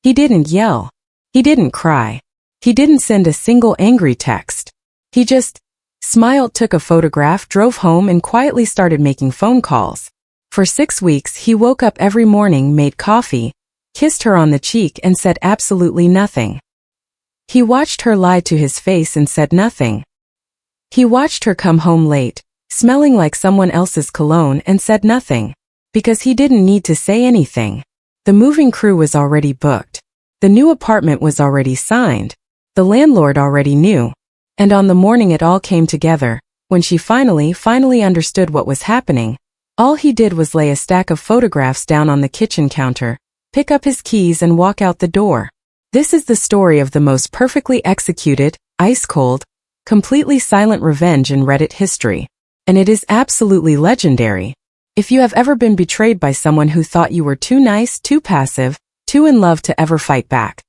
He didn't yell. He didn't cry. He didn't send a single angry text. He just smiled, took a photograph, drove home, and quietly started making phone calls. For 6 weeks, he woke up every morning, made coffee, kissed her on the cheek, and said absolutely nothing. He watched her lie to his face and said nothing. He watched her come home late, smelling like someone else's cologne, and said nothing. Because he didn't need to say anything. The moving crew was already booked. The new apartment was already signed. The landlord already knew. And on the morning it all came together, when she finally understood what was happening, all he did was lay a stack of photographs down on the kitchen counter, pick up his keys, and walk out the door. This is the story of the most perfectly executed, ice-cold, completely silent revenge in Reddit history. And it is absolutely legendary. If you have ever been betrayed by someone who thought you were too nice, too passive, too in love to ever fight back,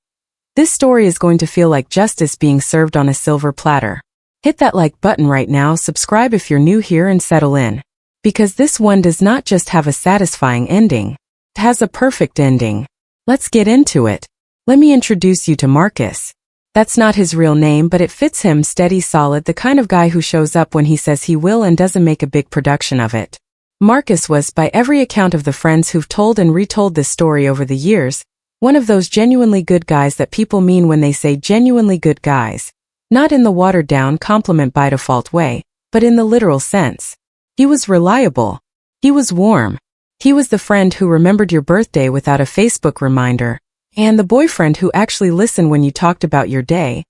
this story is going to feel like justice being served on a silver platter. Hit that like button right now, subscribe if you're new here, and settle in. Because this one does not just have a satisfying ending. It has a perfect ending. Let's get into it. Let me introduce you to Marcus. That's not his real name, but it fits him. Steady, solid, the kind of guy who shows up when he says he will and doesn't make a big production of it. Marcus was, by every account of the friends who've told and retold this story over the years, one of those genuinely good guys that people mean when they say genuinely good guys. Not in the watered-down compliment by default way, but in the literal sense. He was reliable. He was warm. He was the friend who remembered your birthday without a Facebook reminder, and the boyfriend who actually listened when you talked about your day,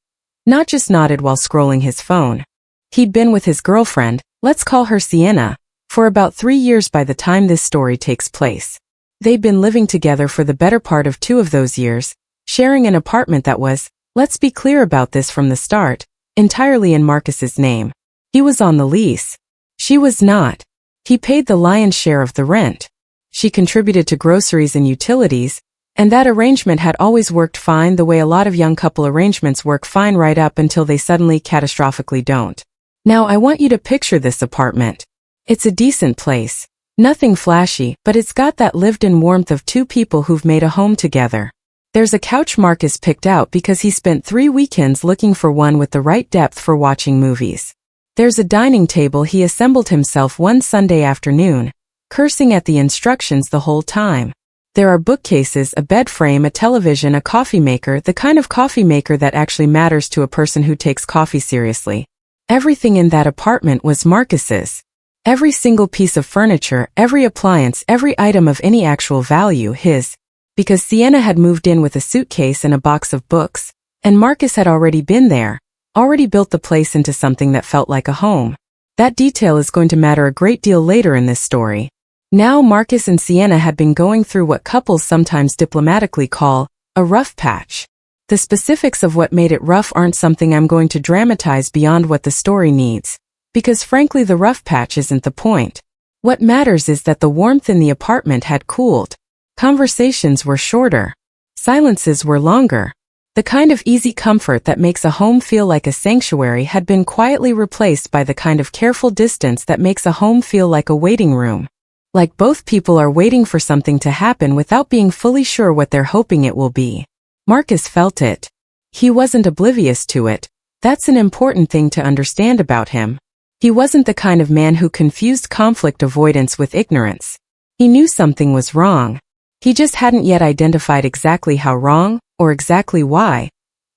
not just nodded while scrolling his phone. He'd been with his girlfriend, let's call her Sienna, for about 3 years by the time this story takes place. They'd been living together for the better part of 2 of those years, sharing an apartment that was, let's be clear about this from the start, entirely in Marcus's name. He was on the lease. She was not. He paid the lion's share of the rent. She contributed to groceries and utilities, and that arrangement had always worked fine, the way a lot of young couple arrangements work fine right up until they suddenly catastrophically don't. Now I want you to picture this apartment. It's a decent place. Nothing flashy, but it's got that lived-in warmth of 2 people who've made a home together. There's a couch Marcus picked out because he spent 3 weekends looking for one with the right depth for watching movies. There's a dining table he assembled himself one Sunday afternoon, cursing at the instructions the whole time. There are bookcases, a bed frame, a television, a coffee maker, the kind of coffee maker that actually matters to a person who takes coffee seriously. Everything in that apartment was Marcus's. Every single piece of furniture, every appliance, every item of any actual value, his. Because Sienna had moved in with a suitcase and a box of books, and Marcus had already been there, already built the place into something that felt like a home. That detail is going to matter a great deal later in this story. Now Marcus and Sienna had been going through what couples sometimes diplomatically call a rough patch. The specifics of what made it rough aren't something I'm going to dramatize beyond what the story needs. Because frankly the rough patch isn't the point. What matters is that the warmth in the apartment had cooled. Conversations were shorter. Silences were longer. The kind of easy comfort that makes a home feel like a sanctuary had been quietly replaced by the kind of careful distance that makes a home feel like a waiting room. Like both people are waiting for something to happen without being fully sure what they're hoping it will be. Marcus felt it. He wasn't oblivious to it. That's an important thing to understand about him. He wasn't the kind of man who confused conflict avoidance with ignorance. He knew something was wrong. He just hadn't yet identified exactly how wrong, or exactly why,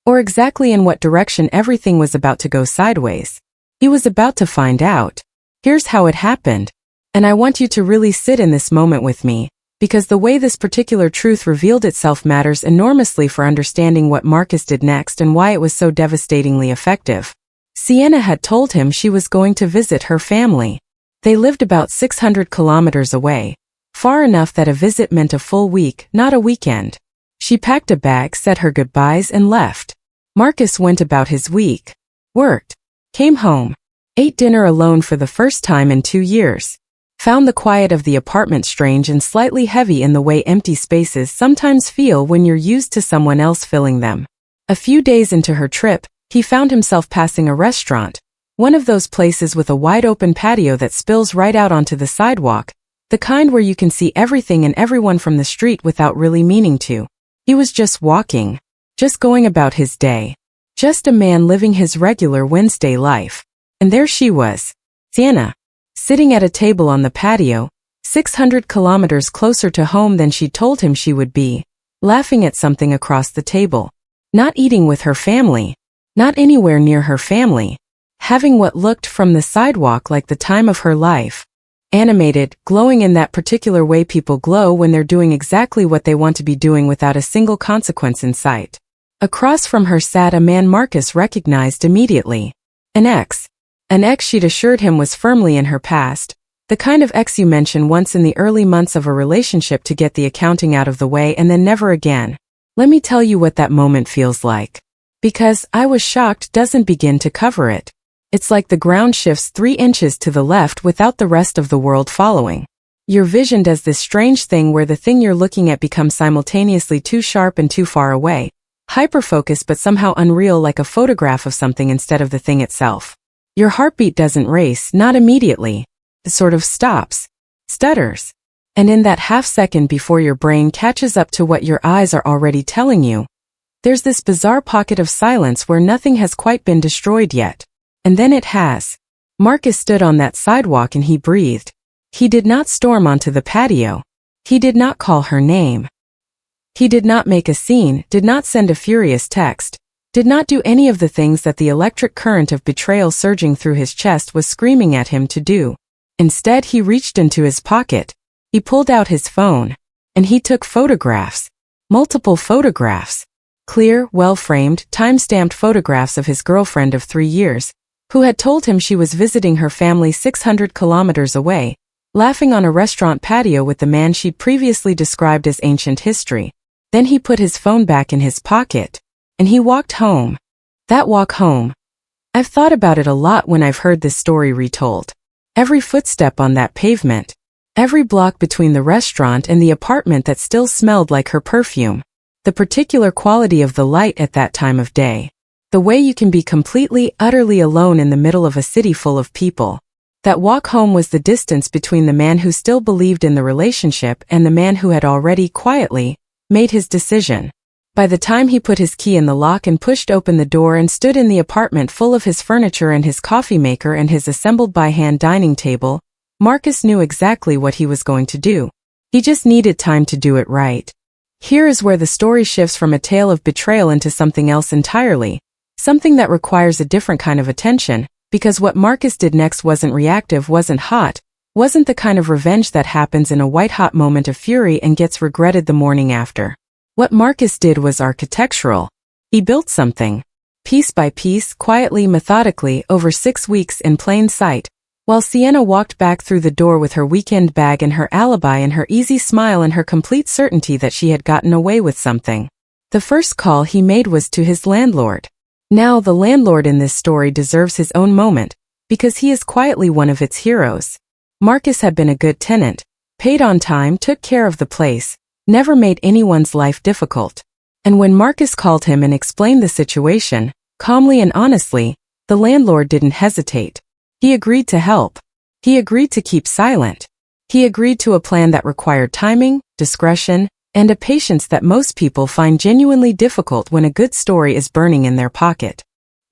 or exactly in what direction everything was about to go sideways. He was about to find out. Here's how it happened. And I want you to really sit in this moment with me, because the way this particular truth revealed itself matters enormously for understanding what Marcus did next and why it was so devastatingly effective. Sienna had told him she was going to visit her family. They lived about 600 kilometers away, far enough that a visit meant a full week, not a weekend. She packed a bag, said her goodbyes, and left. Marcus went about his week, worked, came home, ate dinner alone for the first time in 2 years, found the quiet of the apartment strange and slightly heavy in the way empty spaces sometimes feel when you're used to someone else filling them. A few days into her trip, he found himself passing a restaurant, one of those places with a wide-open patio that spills right out onto the sidewalk, the kind where you can see everything and everyone from the street without really meaning to. He was just walking. Just going about his day. Just a man living his regular Wednesday life. And there she was, Sienna, sitting at a table on the patio, 600 kilometers closer to home than she'd told him she would be, laughing at something across the table. Not eating with her family. Not anywhere near her family. Having what looked from the sidewalk like the time of her life. Animated, glowing in that particular way people glow when they're doing exactly what they want to be doing without a single consequence in sight. Across from her sat a man Marcus recognized immediately. An ex. An ex she'd assured him was firmly in her past, the kind of ex you mention once in the early months of a relationship to get the accounting out of the way and then never again. Let me tell you what that moment feels like. Because I was shocked doesn't begin to cover it. It's like the ground shifts 3 inches to the left without the rest of the world following. You're visioned as this strange thing where the thing you're looking at becomes simultaneously too sharp and too far away. Hyperfocus but somehow unreal, like a photograph of something instead of the thing itself. Your heartbeat doesn't race, not immediately. It sort of stops. Stutters. And in that half second before your brain catches up to what your eyes are already telling you, there's this bizarre pocket of silence where nothing has quite been destroyed yet. And then it has. Marcus stood on that sidewalk and he breathed. He did not storm onto the patio. He did not call her name. He did not make a scene, did not send a furious text, did not do any of the things that the electric current of betrayal surging through his chest was screaming at him to do. Instead, he reached into his pocket, he pulled out his phone, and he took photographs. Multiple photographs. Clear, well-framed, time-stamped photographs of his girlfriend of 3 years, who had told him she was visiting her family 600 kilometers away, laughing on a restaurant patio with the man she'd previously described as ancient history. Then he put his phone back in his pocket, and he walked home. That walk home. I've thought about it a lot when I've heard this story retold. Every footstep on that pavement. Every block between the restaurant and the apartment that still smelled like her perfume. The particular quality of the light at that time of day. The way you can be completely, utterly alone in the middle of a city full of people. That walk home was the distance between the man who still believed in the relationship and the man who had already, quietly, made his decision. By the time he put his key in the lock and pushed open the door and stood in the apartment full of his furniture and his coffee maker and his assembled by hand dining table, Marcus knew exactly what he was going to do. He just needed time to do it right. Here is where the story shifts from a tale of betrayal into something else entirely. Something that requires a different kind of attention, because what Marcus did next wasn't reactive, wasn't hot, wasn't the kind of revenge that happens in a white-hot moment of fury and gets regretted the morning after. What Marcus did was architectural. He built something. Piece by piece, quietly, methodically, over 6 weeks in plain sight, while Sienna walked back through the door with her weekend bag and her alibi and her easy smile and her complete certainty that she had gotten away with something. The first call he made was to his landlord. Now, the landlord in this story deserves his own moment, because he is quietly one of its heroes. Marcus had been a good tenant, paid on time, took care of the place, never made anyone's life difficult. And when Marcus called him and explained the situation, calmly and honestly, the landlord didn't hesitate. He agreed to help. He agreed to keep silent. He agreed to a plan that required timing, discretion, and a patience that most people find genuinely difficult when a good story is burning in their pocket.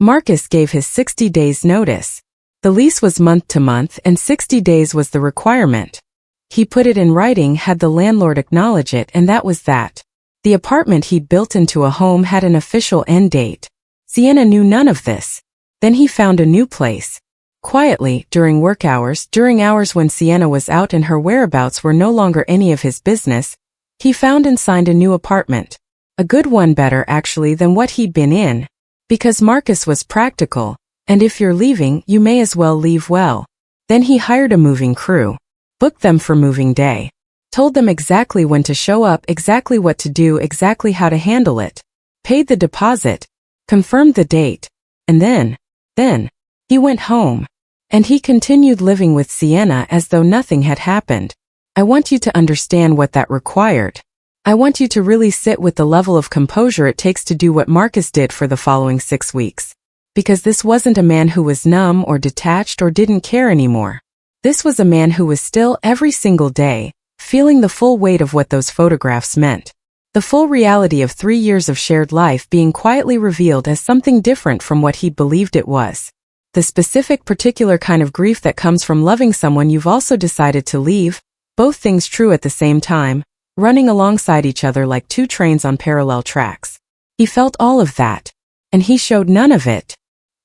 Marcus gave his 60 days notice. The lease was month to month and 60 days was the requirement. He put it in writing, had the landlord acknowledge it, and that was that. The apartment he'd built into a home had an official end date. Sienna knew none of this. Then he found a new place. Quietly, during work hours, during hours when Sienna was out and her whereabouts were no longer any of his business, he found and signed a new apartment. A good one, better actually than what he'd been in. Because Marcus was practical, and if you're leaving, you may as well leave well. Then he hired a moving crew. Booked them for moving day. Told them exactly when to show up, exactly what to do, exactly how to handle it. Paid the deposit. Confirmed the date. And then, he went home. And he continued living with Sienna as though nothing had happened. I want you to understand what that required. I want you to really sit with the level of composure it takes to do what Marcus did for the following 6 weeks. Because this wasn't a man who was numb or detached or didn't care anymore. This was a man who was still every single day, feeling the full weight of what those photographs meant. The full reality of 3 years of shared life being quietly revealed as something different from what he'd believed it was. The specific particular kind of grief that comes from loving someone you've also decided to leave, both things true at the same time, running alongside each other like two trains on parallel tracks. He felt all of that, and he showed none of it.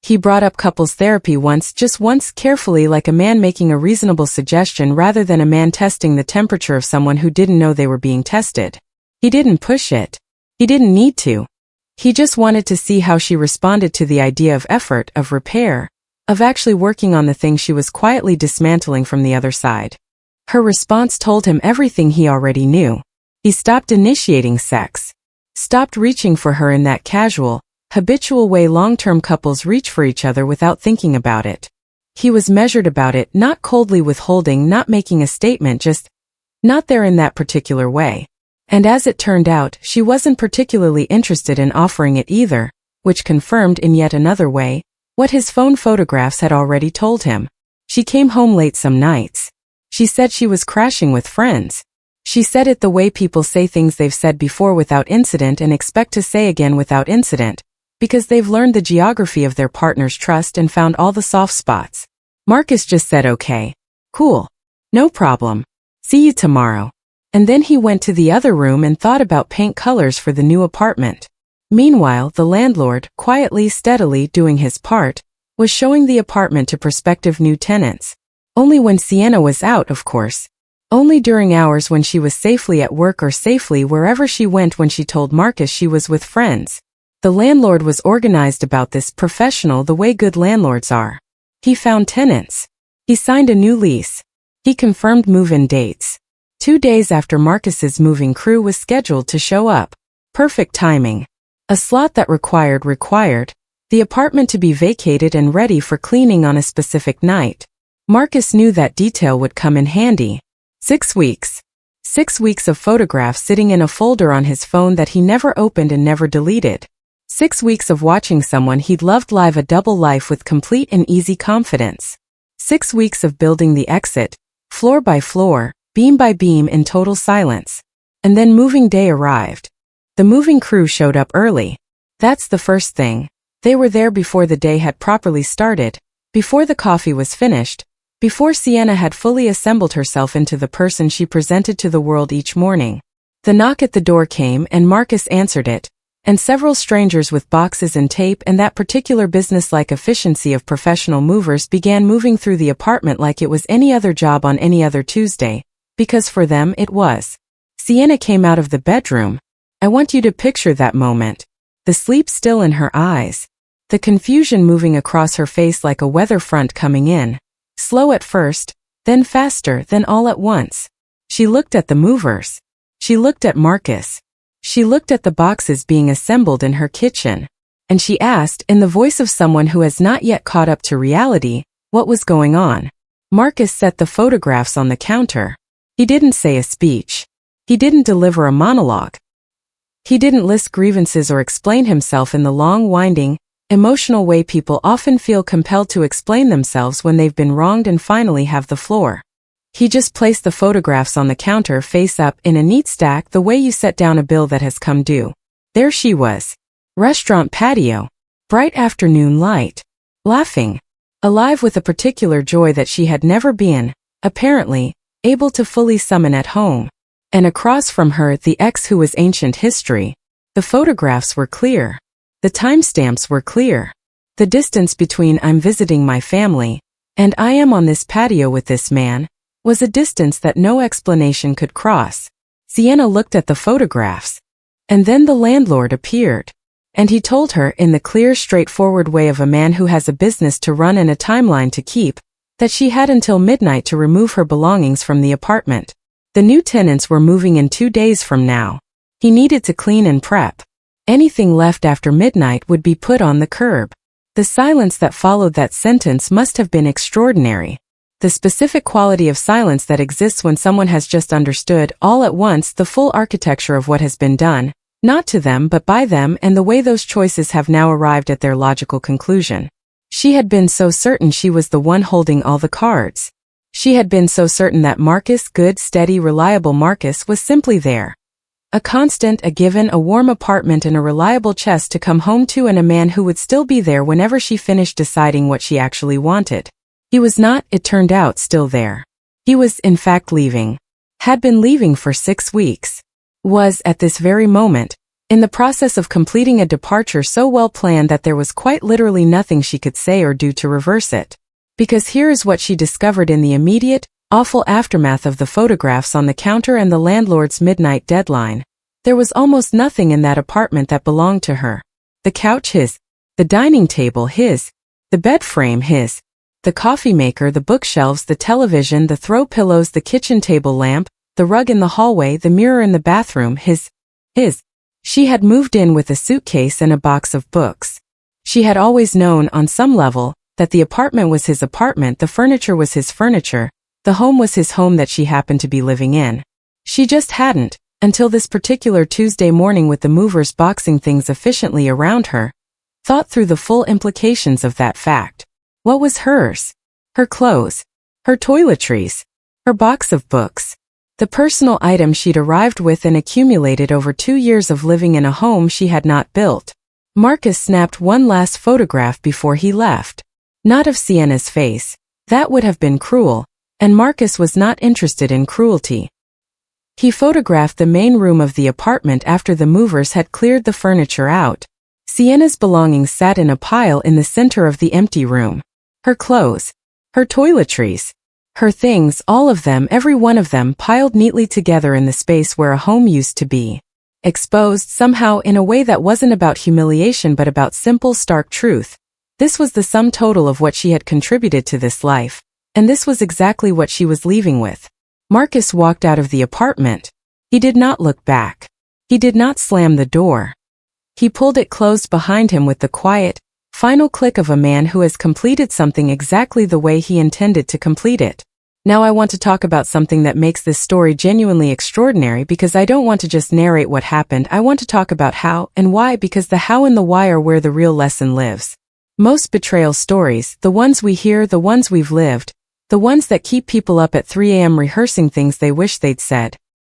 He brought up couples therapy once, just once, carefully, like a man making a reasonable suggestion rather than a man testing the temperature of someone who didn't know they were being tested. He didn't push it. He didn't need to. He just wanted to see how she responded to the idea of effort, of repair, of actually working on the thing she was quietly dismantling from the other side. Her response told him everything he already knew. He stopped initiating sex. Stopped reaching for her in that casual, habitual way long-term couples reach for each other without thinking about it. He was measured about it, not coldly withholding, not making a statement, just not there in that particular way. And as it turned out, she wasn't particularly interested in offering it either, which confirmed in yet another way what his phone photographs had already told him. She came home late some nights. She said she was crashing with friends. She said it the way people say things they've said before without incident and expect to say again without incident, because they've learned the geography of their partner's trust and found all the soft spots. Marcus just said okay. Cool. No problem. See you tomorrow. And then he went to the other room and thought about paint colors for the new apartment. Meanwhile, the landlord, quietly, steadily doing his part, was showing the apartment to prospective new tenants. Only when Sienna was out, of course. Only during hours when she was safely at work or safely wherever she went when she told Marcus she was with friends. The landlord was organized about this, professional the way good landlords are. He found tenants. He signed a new lease. He confirmed move-in dates. 2 days after Marcus's moving crew was scheduled to show up. Perfect timing. A slot that required the apartment to be vacated and ready for cleaning on a specific night. Marcus knew that detail would come in handy. 6 weeks. 6 weeks of photographs sitting in a folder on his phone that he never opened and never deleted. 6 weeks of watching someone he'd loved live a double life with complete and easy confidence. 6 weeks of building the exit, floor by floor, beam by beam in total silence. And then moving day arrived. The moving crew showed up early. That's the first thing. They were there before the day had properly started, before the coffee was finished, before Sienna had fully assembled herself into the person she presented to the world each morning. The knock at the door came and Marcus answered it, and several strangers with boxes and tape and that particular business-like efficiency of professional movers began moving through the apartment like it was any other job on any other Tuesday, because for them it was. Sienna came out of the bedroom. I want you to picture that moment. The sleep still in her eyes. The confusion moving across her face like a weather front coming in. Slow at first, then faster, then all at once. She looked at the movers. She looked at Marcus. She looked at the boxes being assembled in her kitchen. And she asked, in the voice of someone who has not yet caught up to reality, what was going on. Marcus set the photographs on the counter. He didn't say a speech. He didn't deliver a monologue. He didn't list grievances or explain himself in the long, winding, emotional way people often feel compelled to explain themselves when they've been wronged and finally have the floor. He just placed the photographs on the counter face up in a neat stack the way you set down a bill that has come due. There she was. Restaurant Patio. Bright afternoon light. Laughing. Alive with a particular joy that she had never been, apparently, able to fully summon at home. And across from her the ex who was ancient history. The photographs were clear. The timestamps were clear. The distance between I'm visiting my family and I am on this patio with this man was a distance that no explanation could cross. Sienna looked at the photographs. And then the landlord appeared. And he told her in the clear, straightforward way of a man who has a business to run and a timeline to keep, that she had until midnight to remove her belongings from the apartment. The new tenants were moving in 2 days from now. He needed to clean and prep. Anything left after midnight would be put on the curb. The silence that followed that sentence must have been extraordinary. The specific quality of silence that exists when someone has just understood all at once the full architecture of what has been done, not to them but by them, and the way those choices have now arrived at their logical conclusion. She had been so certain she was the one holding all the cards. She had been so certain that Marcus, good, steady, reliable Marcus, was simply there. A constant, a given, a warm apartment and a reliable chest to come home to, and a man who would still be there whenever she finished deciding what she actually wanted. He was not, it turned out, still there. He was, in fact, leaving. Had been leaving for 6 weeks. Was, at this very moment, in the process of completing a departure so well planned that there was quite literally nothing she could say or do to reverse it. Because here is what she discovered in the immediate, awful aftermath of the photographs on the counter and the landlord's midnight deadline. There was almost nothing in that apartment that belonged to her. The couch his, the dining table his, the bed frame his, the coffee maker, the bookshelves, the television, the throw pillows, the kitchen table lamp, the rug in the hallway, the mirror in the bathroom, his. She had moved in with a suitcase and a box of books. She had always known, on some level, that the apartment was his apartment, the furniture was his furniture, the home was his home that she happened to be living in. She just hadn't, until this particular Tuesday morning with the movers boxing things efficiently around her, thought through the full implications of that fact. What was hers? Her clothes, her toiletries, her box of books, the personal items she'd arrived with and accumulated over 2 years of living in a home she had not built. Marcus snapped one last photograph before he left. Not of Sienna's face. That would have been cruel, and Marcus was not interested in cruelty. He photographed the main room of the apartment after the movers had cleared the furniture out. Sienna's belongings sat in a pile in the center of the empty room. Her clothes, her toiletries, her things, all of them, every one of them, piled neatly together in the space where a home used to be. Exposed somehow in a way that wasn't about humiliation but about simple, stark truth. This was the sum total of what she had contributed to this life, and this was exactly what she was leaving with. Marcus walked out of the apartment. He did not look back. He did not slam the door. He pulled it closed behind him with the quiet, final click of a man who has completed something exactly the way he intended to complete it. Now I want to talk about something that makes this story genuinely extraordinary, because I don't want to just narrate what happened. I want to talk about how and why, because the how and the why are where the real lesson lives. Most betrayal stories, the ones we hear, the ones we've lived, the ones that keep people up at 3 a.m. rehearsing things they wish they'd said.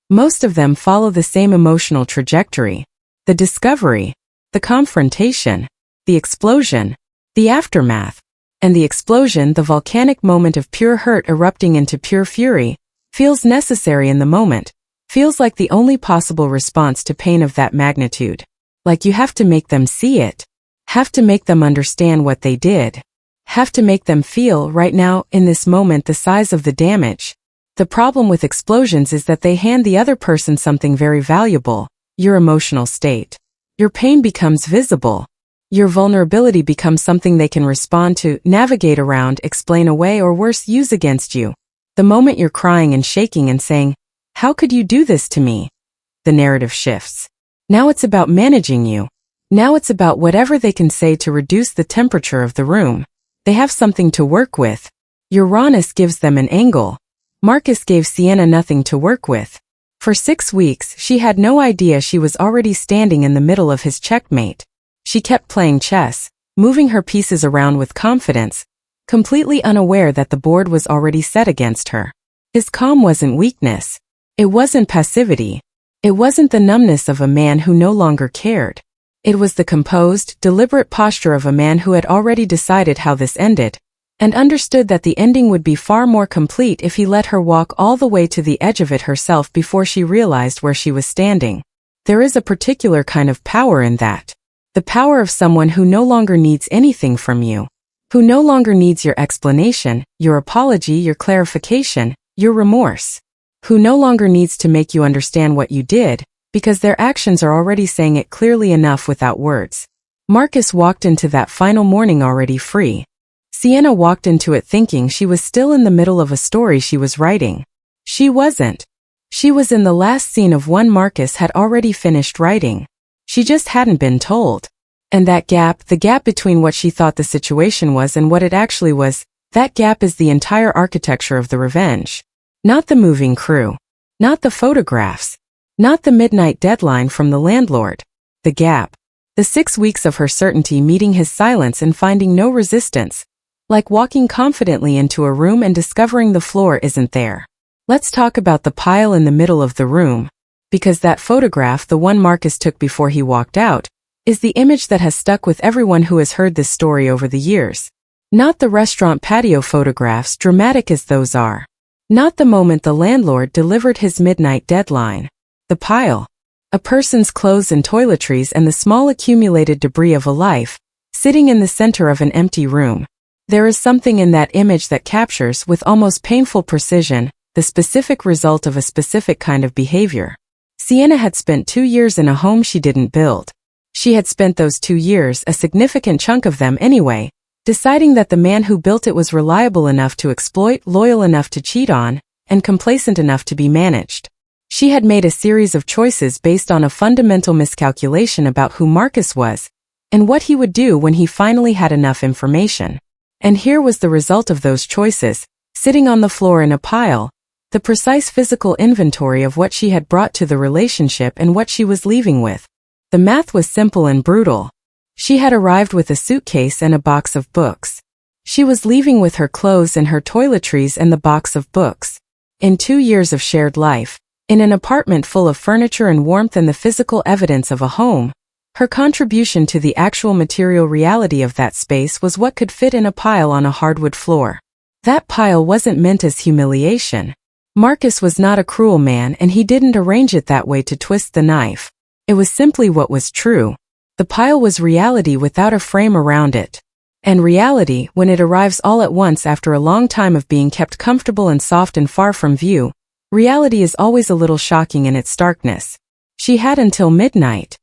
Most of them follow the same emotional trajectory. The discovery, the confrontation, the explosion, the aftermath. And the explosion, the volcanic moment of pure hurt erupting into pure fury, feels necessary in the moment, feels like the only possible response to pain of that magnitude. Like you have to make them see it. Have to make them understand what they did. Have to make them feel, right now, in this moment, the size of the damage. The problem with explosions is that they hand the other person something very valuable, your emotional state. Your pain becomes visible. Your vulnerability becomes something they can respond to, navigate around, explain away, or worse, use against you. The moment you're crying and shaking and saying, "How could you do this to me?" the narrative shifts. Now it's about managing you. Now it's about whatever they can say to reduce the temperature of the room. They have something to work with. Your rawness gives them an angle. Marcus gave Sienna nothing to work with. For 6 weeks, she had no idea she was already standing in the middle of his checkmate. She kept playing chess, moving her pieces around with confidence, completely unaware that the board was already set against her. His calm wasn't weakness. It wasn't passivity. It wasn't the numbness of a man who no longer cared. It was the composed, deliberate posture of a man who had already decided how this ended, and understood that the ending would be far more complete if he let her walk all the way to the edge of it herself before she realized where she was standing. There is a particular kind of power in that. The power of someone who no longer needs anything from you, who no longer needs your explanation, your apology, your clarification, your remorse, who no longer needs to make you understand what you did, because their actions are already saying it clearly enough without words. Marcus walked into that final morning already free. Sienna walked into it thinking she was still in the middle of a story she was writing. She wasn't. She was in the last scene of one Marcus had already finished writing. She just hadn't been told. And that gap, the gap between what she thought the situation was and what it actually was, that gap is the entire architecture of the revenge. Not the moving crew. Not the photographs. Not the midnight deadline from the landlord. The gap. The 6 weeks of her certainty meeting his silence and finding no resistance. Like walking confidently into a room and discovering the floor isn't there. Let's talk about the pile in the middle of the room. Because that photograph, the one Marcus took before he walked out, is the image that has stuck with everyone who has heard this story over the years. Not the restaurant patio photographs, dramatic as those are. Not the moment the landlord delivered his midnight deadline. The pile. A person's clothes and toiletries and the small accumulated debris of a life, sitting in the center of an empty room. There is something in that image that captures, with almost painful precision, the specific result of a specific kind of behavior. Sienna had spent 2 years in a home she didn't build. She had spent those 2 years, a significant chunk of them anyway, deciding that the man who built it was reliable enough to exploit, loyal enough to cheat on, and complacent enough to be managed. She had made a series of choices based on a fundamental miscalculation about who Marcus was, and what he would do when he finally had enough information. And here was the result of those choices, sitting on the floor in a pile, the precise physical inventory of what she had brought to the relationship and what she was leaving with. The math was simple and brutal. She had arrived with a suitcase and a box of books. She was leaving with her clothes and her toiletries and the box of books. In 2 years of shared life, in an apartment full of furniture and warmth and the physical evidence of a home, her contribution to the actual material reality of that space was what could fit in a pile on a hardwood floor. That pile wasn't meant as humiliation. Marcus was not a cruel man, and he didn't arrange it that way to twist the knife. It was simply what was true. The pile was reality without a frame around it. And reality, when it arrives all at once after a long time of being kept comfortable and soft and far from view, reality is always a little shocking in its starkness. She had until midnight.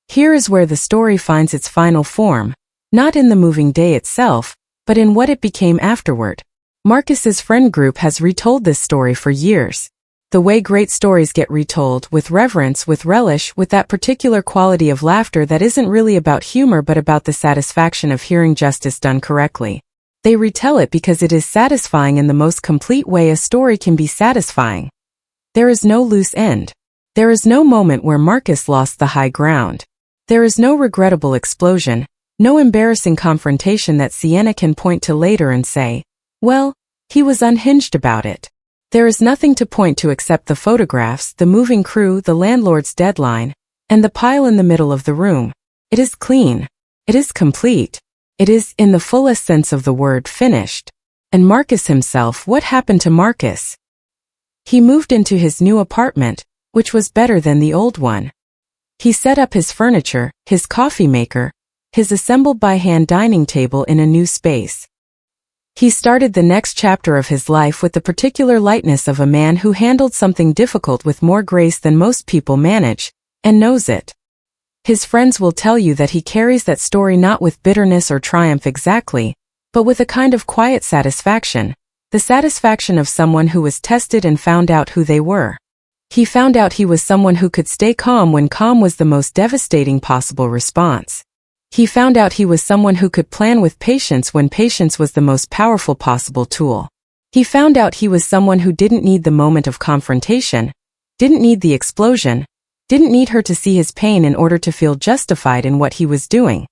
Here is where the story finds its final form, not in the moving day itself, but in what it became afterward. Marcus's friend group has retold this story for years. The way great stories get retold, with reverence, with relish, with that particular quality of laughter that isn't really about humor but about the satisfaction of hearing justice done correctly. They retell it because it is satisfying in the most complete way a story can be satisfying. There is no loose end. There is no moment where Marcus lost the high ground. There is no regrettable explosion, no embarrassing confrontation that Sienna can point to later and say, well, he was unhinged about it. There is nothing to point to except the photographs, the moving crew, the landlord's deadline, and the pile in the middle of the room. It is clean. It is complete. It is, in the fullest sense of the word, finished. And Marcus himself, what happened to Marcus? He moved into his new apartment, which was better than the old one. He set up his furniture, his coffee maker, his assembled by hand dining table in a new space. He started the next chapter of his life with the particular lightness of a man who handled something difficult with more grace than most people manage, and knows it. His friends will tell you that he carries that story not with bitterness or triumph exactly, but with a kind of quiet satisfaction, the satisfaction of someone who was tested and found out who they were. He found out he was someone who could stay calm when calm was the most devastating possible response. He found out he was someone who could plan with patience when patience was the most powerful possible tool. He found out he was someone who didn't need the moment of confrontation, didn't need the explosion, didn't need her to see his pain in order to feel justified in what he was doing.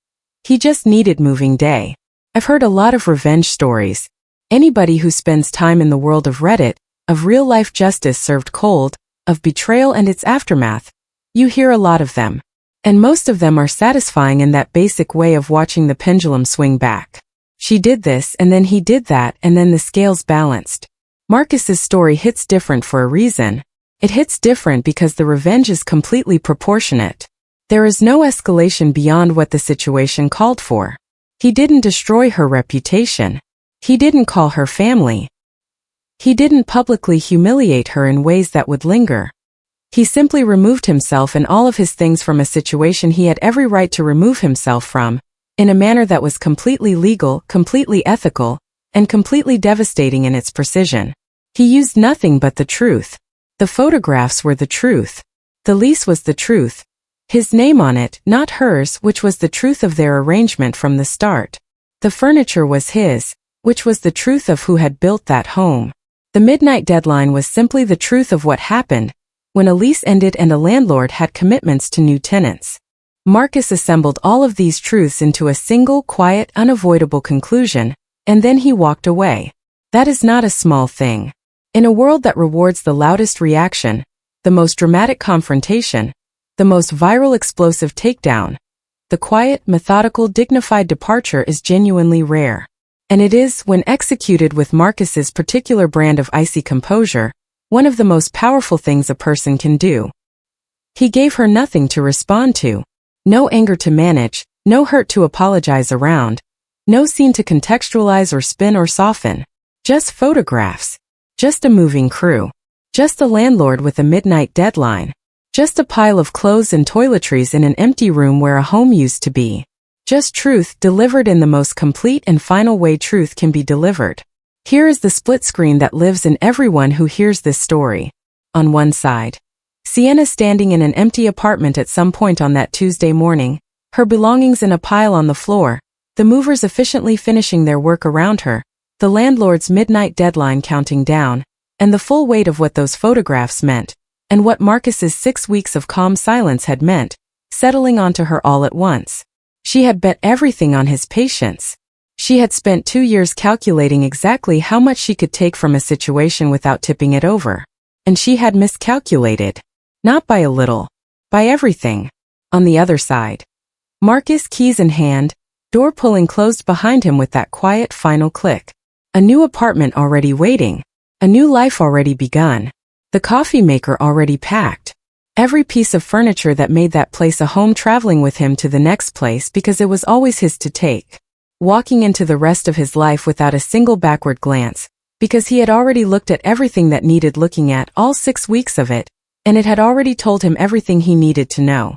He just needed moving day. I've heard a lot of revenge stories. Anybody who spends time in the world of Reddit, of real-life justice served cold, of betrayal and its aftermath, you hear a lot of them. And most of them are satisfying in that basic way of watching the pendulum swing back. She did this, and then he did that, and then the scales balanced. Marcus's story hits different for a reason. It hits different because the revenge is completely proportionate. There is no escalation beyond what the situation called for. He didn't destroy her reputation. He didn't call her family. He didn't publicly humiliate her in ways that would linger. He simply removed himself and all of his things from a situation he had every right to remove himself from, in a manner that was completely legal, completely ethical, and completely devastating in its precision. He used nothing but the truth. The photographs were the truth. The lease was the truth. His name on it, not hers, which was the truth of their arrangement from the start. The furniture was his, which was the truth of who had built that home. The midnight deadline was simply the truth of what happened when a lease ended and a landlord had commitments to new tenants. Marcus assembled all of these truths into a single, quiet, unavoidable conclusion, and then he walked away. That is not a small thing. In a world that rewards the loudest reaction, the most dramatic confrontation, the most viral explosive takedown. The quiet, methodical, dignified departure is genuinely rare. And it is, when executed with Marcus's particular brand of icy composure, one of the most powerful things a person can do. He gave her nothing to respond to. No anger to manage, no hurt to apologize around, no scene to contextualize or spin or soften. Just photographs. Just a moving crew. Just a landlord with a midnight deadline. Just a pile of clothes and toiletries in an empty room where a home used to be. Just truth delivered in the most complete and final way truth can be delivered. Here is the split screen that lives in everyone who hears this story. On one side, Sienna standing in an empty apartment at some point on that Tuesday morning, her belongings in a pile on the floor, the movers efficiently finishing their work around her, the landlord's midnight deadline counting down, and the full weight of what those photographs meant, and what Marcus's 6 weeks of calm silence had meant, settling onto her all at once. She had bet everything on his patience. She had spent 2 years calculating exactly how much she could take from a situation without tipping it over. And she had miscalculated. Not by a little. By everything. On the other side, Marcus, keys in hand, door pulling closed behind him with that quiet final click. A new apartment already waiting. A new life already begun. The coffee maker already packed. Every piece of furniture that made that place a home traveling with him to the next place because it was always his to take. Walking into the rest of his life without a single backward glance, because he had already looked at everything that needed looking at, all 6 weeks of it, and it had already told him everything he needed to know.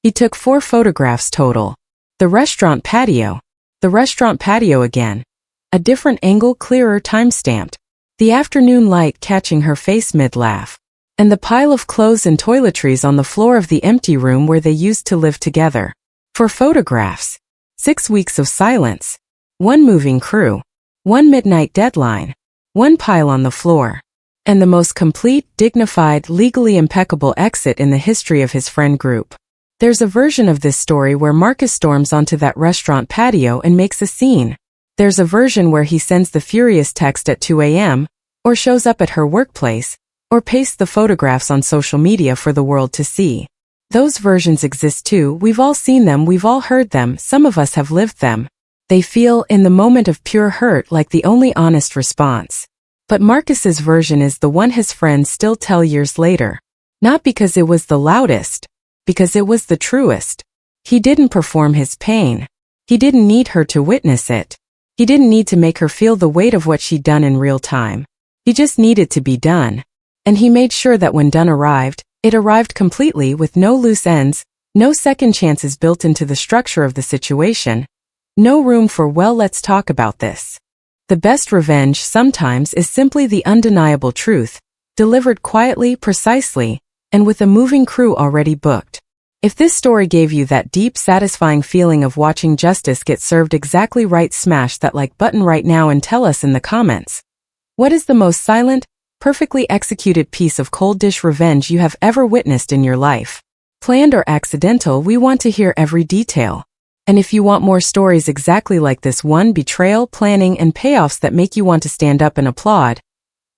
He took 4 photographs total. The restaurant patio. The restaurant patio again. A different angle, clearer, time-stamped. The afternoon light catching her face mid-laugh. And the pile of clothes and toiletries on the floor of the empty room where they used to live together. 4 photographs. 6 weeks of silence. 1 moving crew. 1 midnight deadline. 1 pile on the floor. And the most complete, dignified, legally impeccable exit in the history of his friend group. There's a version of this story where Marcus storms onto that restaurant patio and makes a scene. There's a version where he sends the furious text at 2 a.m., or shows up at her workplace, or pastes the photographs on social media for the world to see. Those versions exist too. We've all seen them, we've all heard them, some of us have lived them. They feel, in the moment of pure hurt, like the only honest response. But Marcus's version is the one his friends still tell years later. Not because it was the loudest, because it was the truest. He didn't perform his pain. He didn't need her to witness it. He didn't need to make her feel the weight of what she'd done in real time. He just needed to be done. And he made sure that when done arrived, it arrived completely with no loose ends, no second chances built into the structure of the situation, no room for, well, let's talk about this. The best revenge sometimes is simply the undeniable truth, delivered quietly, precisely, and with a moving crew already booked. If this story gave you that deep, satisfying feeling of watching justice get served exactly right, smash that like button right now and tell us in the comments. What is the most silent, perfectly executed piece of cold dish revenge you have ever witnessed in your life? Planned or accidental, we want to hear every detail. And if you want more stories exactly like this one, betrayal, planning, and payoffs that make you want to stand up and applaud,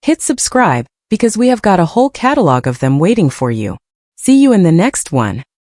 hit subscribe, because we have got a whole catalog of them waiting for you. See you in the next one.